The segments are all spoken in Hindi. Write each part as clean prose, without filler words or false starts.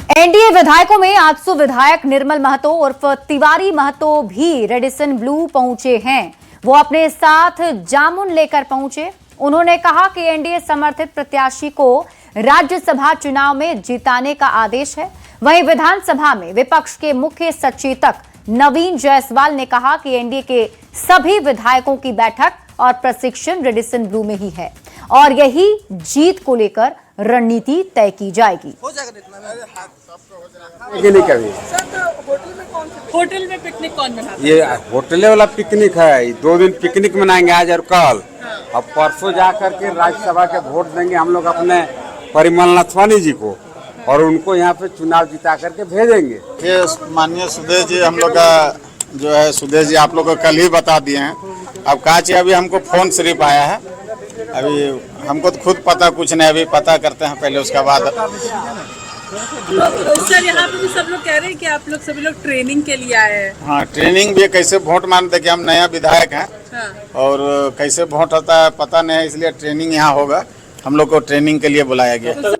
एनडीए विधायकों में आजसू विधायक निर्मल महतो उर्फ तिवारी महतो भी रेडिसन ब्लू पहुंचे हैं। वो अपने साथ जामुन लेकर पहुंचे। उन्होंने कहा कि एनडीए समर्थित प्रत्याशी को राज्यसभा चुनाव में जिताने का आदेश है। वहीं विधानसभा में विपक्ष के मुख्य सचेतक नवीन जायसवाल ने कहा कि एनडीए के सभी विधायकों की बैठक और प्रशिक्षण रेडिसन ब्लू में ही है और यही जीत को लेकर रणनीति तय की जाएगी। होटल में पिकनिक कौन मनाता है? ये होटल वाला पिकनिक है। 2 दिन पिकनिक मनाएंगे, आज और कल। अब परसों जा करके राज्यसभा के वोट देंगे हम लोग अपने परिमल नाथवानी जी को और उनको यहाँ पे चुनाव जिता करके भेजेंगे। ये माननीय सुदेश जी हम लोग का जो है, सुदेश जी आप लोग को कल ही बता दिए हैं। अब कहा चाहिए अभी हमको फोन सिर्फ आया है, अभी हमको तो खुद पता कुछ नहीं, अभी पता करते हैं पहले उसके बाद। सर यहाँ पे भी सब लोग कह रहे हैं कि आप लोग सभी लोग ट्रेनिंग के लिए आए हैं। हाँ, ट्रेनिंग भी कैसे वोट मानते कि हम नया विधायक हैं। हाँ। और कैसे वोट होता है पता नहीं है, इसलिए ट्रेनिंग यहाँ होगा। हम लोग को ट्रेनिंग के लिए बुलाया गया।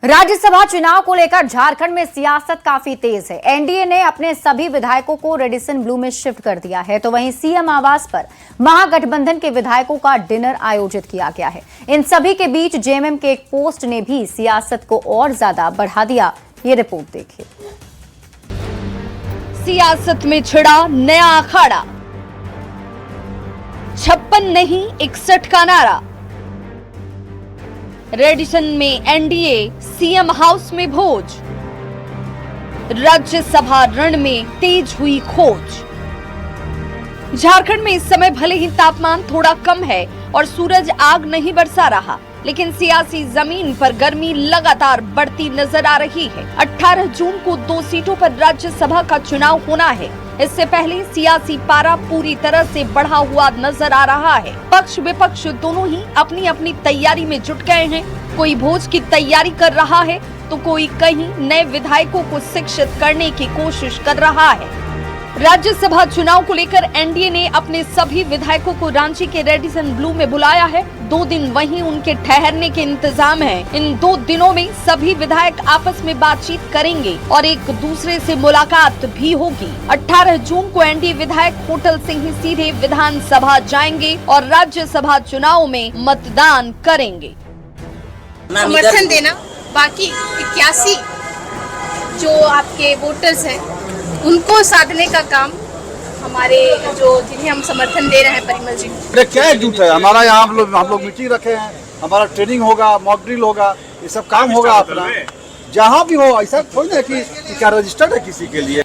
राज्यसभा चुनाव को लेकर झारखंड में सियासत काफी तेज है। एनडीए ने अपने सभी विधायकों को रेडिसन ब्लू में शिफ्ट कर दिया है, तो वहीं सीएम आवास पर महागठबंधन के विधायकों का डिनर आयोजित किया गया है। इन सभी के बीच जेएमएम के एक पोस्ट ने भी सियासत को और ज्यादा बढ़ा दिया। ये रिपोर्ट देखिए। सियासत में छिड़ा नया अखाड़ा, 56 नहीं 61 का नारा। रेडिसन में एनडीए, सीएम हाउस में भोज, राज्यसभा रण में तेज हुई खोज। झारखंड में इस समय भले ही तापमान थोड़ा कम है और सूरज आग नहीं बरसा रहा, लेकिन सियासी जमीन पर गर्मी लगातार बढ़ती नजर आ रही है। 18 जून को 2 सीटों पर राज्यसभा का चुनाव होना है। इससे पहले सियासी पारा पूरी तरह से बढ़ा हुआ नजर आ रहा है। पक्ष विपक्ष दोनों ही अपनी अपनी तैयारी में जुट गए हैं। कोई भोज की तैयारी कर रहा है तो कोई कहीं नए विधायकों को शिक्षित करने की कोशिश कर रहा है। राज्यसभा चुनाव को लेकर एनडीए ने अपने सभी विधायकों को रांची के रेडिसन ब्लू में बुलाया है। 2 दिन वहीं उनके ठहरने के इंतजाम है। इन 2 दिनों में सभी विधायक आपस में बातचीत करेंगे और एक दूसरे से मुलाकात भी होगी। 18 जून को एनडीए विधायक होटल से ही सीधे विधानसभा जाएंगे और राज्यसभा चुनाव में मतदान करेंगे। समर्थन देना, बाकी 81 जो आपके वोटर्स हैं उनको साधने का काम हमारे जो जिन्हें हम समर्थन दे रहे हैं परिमल जी। क्या एकजुट है हमारा यहाँ। हम लोग मीटिंग रखे हैं, हमारा ट्रेनिंग होगा, मॉक ड्रिल होगा, ये सब काम होगा अपना जहाँ भी हो। ऐसा थोड़ी ना कि क्या रजिस्टर्ड है किसी के लिए।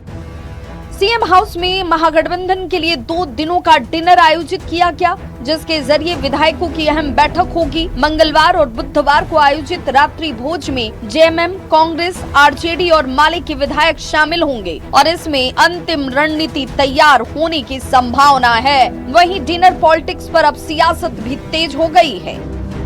सीएम हाउस में महागठबंधन के लिए 2 दिनों का डिनर आयोजित किया गया, जिसके जरिए विधायकों की अहम बैठक होगी। मंगलवार और बुधवार को आयोजित रात्रि भोज में जेएमएम, कांग्रेस, आरजेडी और माले के विधायक शामिल होंगे और इसमें अंतिम रणनीति तैयार होने की संभावना है। वहीं डिनर पॉलिटिक्स पर अब सियासत भी तेज हो गई है।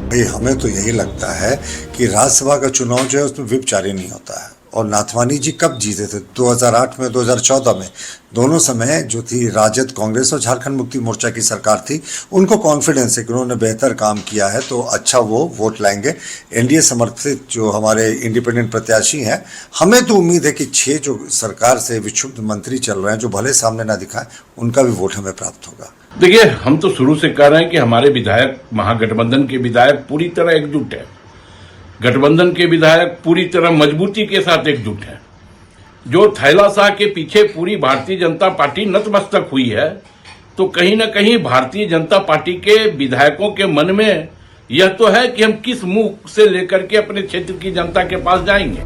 भाई हमें तो यही लगता है कि राज्यसभा का चुनाव जो है उसमें व्हिप जारी नहीं होता है। और नाथवानी जी कब जीते थे? 2008 में, 2014 में। दोनों समय जो थी राजद, कांग्रेस और झारखंड मुक्ति मोर्चा की सरकार थी। उनको कॉन्फिडेंस है कि उन्होंने बेहतर काम किया है, तो अच्छा वो वोट लाएंगे। एनडीए समर्थित जो हमारे इंडिपेंडेंट प्रत्याशी हैं, हमें तो उम्मीद है कि 6 जो सरकार से विक्षुब्ध मंत्री चल रहे हैं, जो भले सामने ना दिखाएं, उनका भी वोट हमें प्राप्त होगा। देखिए, हम तो शुरू से कह रहे हैं कि हमारे विधायक, महागठबंधन के विधायक पूरी तरह एकजुट है। गठबंधन के विधायक पूरी तरह मजबूती के साथ एकजुट है। जो थैला शाह के पीछे पूरी भारतीय जनता पार्टी नतमस्तक हुई है, तो कहीं न कहीं भारतीय जनता पार्टी के विधायकों के मन में यह तो है कि हम किस मुंह से लेकर के अपने क्षेत्र की जनता के पास जाएंगे।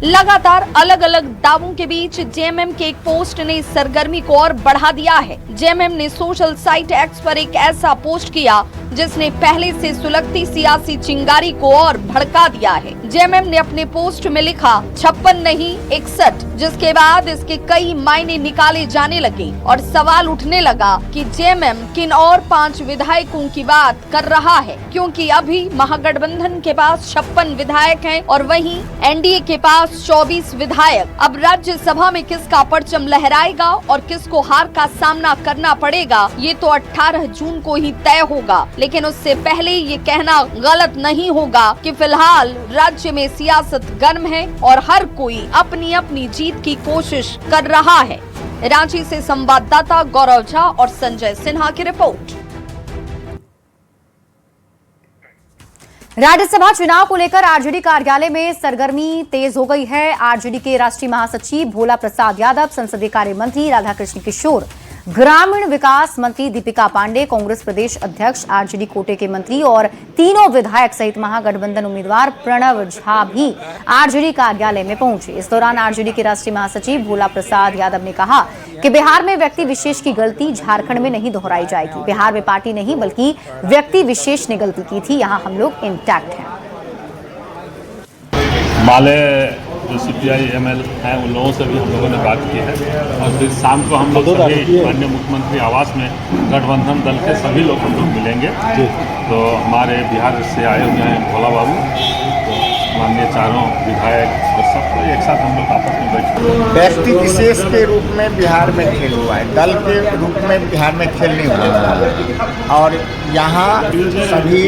लगातार अलग अलग दावों के बीच जेएमएम के एक पोस्ट ने सरगर्मी को और बढ़ा दिया है। जेएमएम ने सोशल साइट एक्स पर एक ऐसा पोस्ट किया जिसने पहले से सुलगती सियासी चिंगारी को और भड़का दिया है। जेएमएम ने अपने पोस्ट में लिखा 56 नहीं 61, जिसके बाद इसके कई मायने निकाले जाने लगे और सवाल उठने लगा कि जेएमएम किन और 5 विधायकों की बात कर रहा है, क्योंकि अभी महागठबंधन के पास 56 विधायक हैं और वहीं एनडीए के पास 24 विधायक। अब राज्यसभा में किसका परचम लहराएगा और किसको हार का सामना करना पड़ेगा, ये तो 18 जून को ही तय होगा। लेकिन उससे पहले ये कहना गलत नहीं होगा कि फिलहाल राज्य में सियासत गर्म है और हर कोई अपनी अपनी जीत की कोशिश कर रहा है। रांची से संवाददाता गौरव झा और संजय सिन्हा की रिपोर्ट। राज्यसभा चुनाव को लेकर आरजेडी कार्यालय में सरगर्मी तेज हो गई है। आरजेडी के राष्ट्रीय महासचिव भोला प्रसाद यादव, संसदीय कार्य मंत्री राधाकृष्ण किशोर, ग्रामीण विकास मंत्री दीपिका पांडे, कांग्रेस प्रदेश अध्यक्ष आरजेडी कोटे के मंत्री और तीनों विधायक सहित महागठबंधन उम्मीदवार प्रणव झा भी आरजेडी कार्यालय में पहुंचे। इस दौरान आरजेडी के राष्ट्रीय महासचिव भोला प्रसाद यादव ने कहा कि बिहार में व्यक्ति विशेष की गलती झारखंड में नहीं दोहराई जाएगी। बिहार में पार्टी नहीं बल्कि व्यक्ति विशेष ने गलती की थी, यहाँ हम लोग इंटैक्ट हैं। माले जो CPI ML हैं उन लोगों से भी हम लोगों ने बात की है और फिर शाम को हम लोग सभी माननीय मुख्यमंत्री आवास में गठबंधन दल के सभी लोग हम लोग मिलेंगे। तो हमारे बिहार से आए हुए हैं भोला बाबू, तो माननीय चारों विधायक और सबको एक साथ हम लोग आपस में बैठे। व्यक्ति विशेष के रूप में बिहार में खेल हुआ है, दल के रूप में बिहार में खेल नहीं हुआ और यहाँ सभी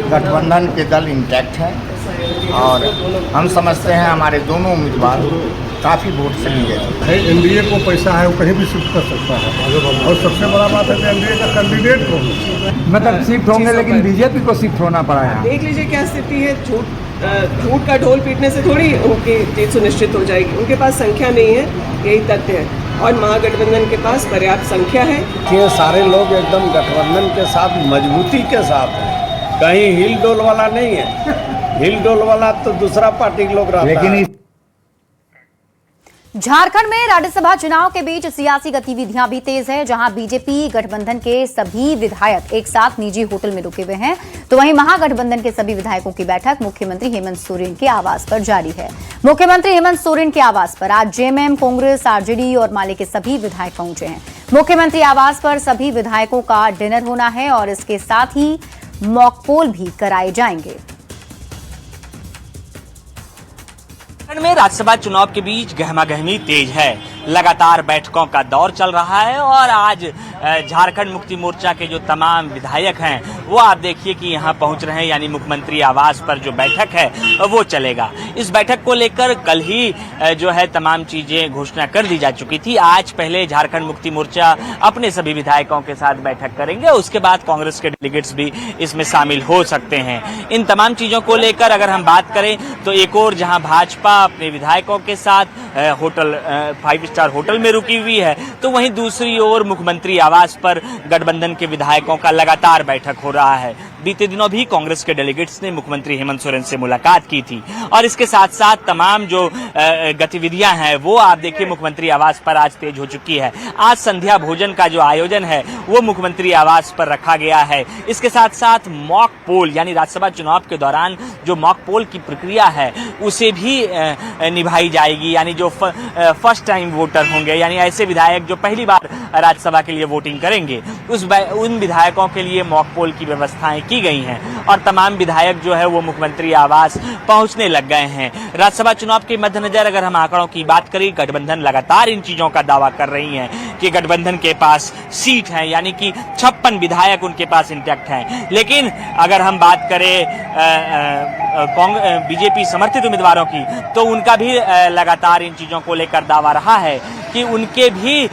गठबंधन के दल इंटैक्ट हैं और हम समझते हैं हमारे दोनों उम्मीदवार काफ़ी वोट से लिए। एनडीए को पैसा है, वो कहीं भी शिफ्ट कर सकता है और सबसे बड़ा बात है कि एनडीए का कैंडिडेट को मतलब शिफ्ट होंगे, लेकिन बीजेपी को शिफ्ट होना पड़ा है। देख लीजिए क्या स्थिति है। झूठ का ढोल पीटने से थोड़ी उनकी जीत सुनिश्चित हो जाएगी। उनके पास संख्या नहीं है, यही तथ्य है और महागठबंधन के पास पर्याप्त संख्या है। ये सारे लोग एकदम गठबंधन के साथ मजबूती के साथ हैं, कहीं हिल डोल वाला नहीं है। हिल डोल वाला तो दूसरा पार्टी लोग रहता है। झारखंड में राज्यसभा चुनाव के बीच सियासी गतिविधियां भी तेज है, जहां बीजेपी गठबंधन के सभी विधायक एक साथ निजी होटल में रुके हुए हैं, तो वहीं महागठबंधन के सभी विधायकों की बैठक मुख्यमंत्री हेमंत सोरेन के आवास पर जारी है। मुख्यमंत्री हेमंत सोरेन के आवास पर आज जेएमएम, कांग्रेस, आरजेडी और माले के सभी विधायक पहुंचे हैं। मुख्यमंत्री आवास पर सभी विधायकों का डिनर होना है और इसके साथ ही मॉक पोल भी कराए जाएंगे। झारखंड में राज्यसभा चुनाव के बीच गहमागहमी तेज है। लगातार बैठकों का दौर चल रहा है और आज झारखंड मुक्ति मोर्चा के जो तमाम विधायक हैं वो आप देखिए कि यहाँ पहुंच रहे हैं, यानी मुख्यमंत्री आवास पर जो बैठक है वो चलेगा। इस बैठक को लेकर कल ही जो है तमाम चीजें घोषणा कर दी जा चुकी थी। आज पहले झारखंड मुक्ति मोर्चा अपने सभी विधायकों के साथ बैठक करेंगे, उसके बाद कांग्रेस के डेलीगेट्स भी इसमें शामिल हो सकते हैं। इन तमाम चीजों को लेकर अगर हम बात करें तो एक और जहां भाजपा अपने विधायकों के साथ होटल 5 स्टार होटल में रुकी हुई है, तो वहीं दूसरी ओर मुख्यमंत्री आवास पर गठबंधन के विधायकों का लगातार बैठक हो रहा है। बीते दिनों भी कांग्रेस के डेलीगेट्स ने मुख्यमंत्री हेमंत सोरेन से मुलाकात की थी और इसके साथ साथ तमाम जो गतिविधियां हैं वो आप देखिए मुख्यमंत्री आवास पर आज तेज हो चुकी है। आज संध्या भोजन का जो आयोजन है वो मुख्यमंत्री आवास पर रखा गया है। इसके साथ साथ मॉक पोल यानी राज्यसभा चुनाव के दौरान जो मॉक पोल की प्रक्रिया है उसे भी निभाई जाएगी, यानी जो फर्स्ट टाइम वोटर होंगे, यानी ऐसे विधायक जो पहली बार राज्यसभा के लिए वोटिंग करेंगे, उन विधायकों के लिए मॉक पोल की व्यवस्थाएं की गई हैं और तमाम विधायक जो है वो मुख्यमंत्री आवास पहुंचने लग गए हैं। राज्यसभा चुनाव के मद्देनजर अगर हम आंकड़ों की बात करें, गठबंधन लगातार इन चीजों का दावा कर रही है कि गठबंधन के पास सीट है, यानी कि 56 विधायक उनके पास इंटैक्ट हैं। लेकिन अगर हम बात करें बीजेपी समर्थित उम्मीदवारों की, तो उनका भी लगातार इन चीजों को लेकर दावा रहा है कि उनके भी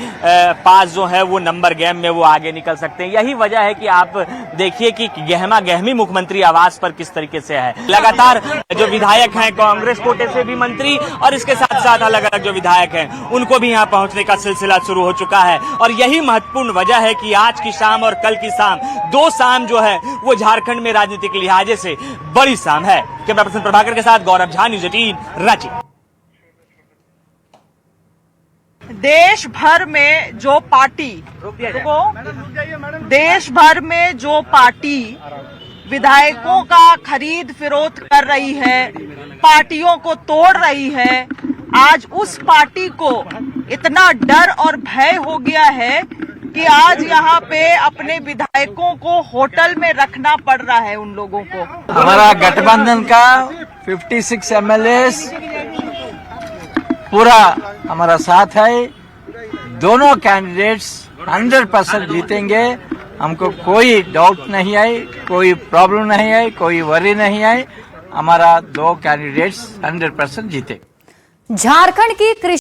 पास जो है वो नंबर गेम में वो आगे निकल सकते हैं। यही वजह है कि आप देखिए कि गहमा गहमी मुख्यमंत्री आवास पर किस तरीके से है। लगातार जो विधायक हैं कांग्रेस कोटे से भी मंत्री और इसके साथ साथ अलग अलग जो विधायक हैं उनको भी यहाँ पहुंचने का सिलसिला शुरू हो चुका है और यही महत्वपूर्ण वजह है कि आज की शाम और कल की शाम, 2 शाम जो है वो झारखंड में राजनीतिक लिहाजे से बड़ी शाम है। कैमरा पर्सन प्रभाकर के साथ गौरव झा, न्यूज़ 18 रांची। देश भर में जो पार्टी विधायकों का खरीद फिरोख्त कर रही है, पार्टियों को तोड़ रही है, आज उस पार्टी को इतना डर और भय हो गया है कि आज यहाँ पे अपने विधायकों को होटल में रखना पड़ रहा है उन लोगों को। हमारा गठबंधन का 56 MLAs पूरा हमारा साथ है। दोनों कैंडिडेट्स 100% जीतेंगे। हमको कोई डाउट नहीं है, कोई प्रॉब्लम नहीं है, कोई वरी नहीं है। हमारा 2 कैंडिडेट्स 100% जीते। झारखंड की कृषि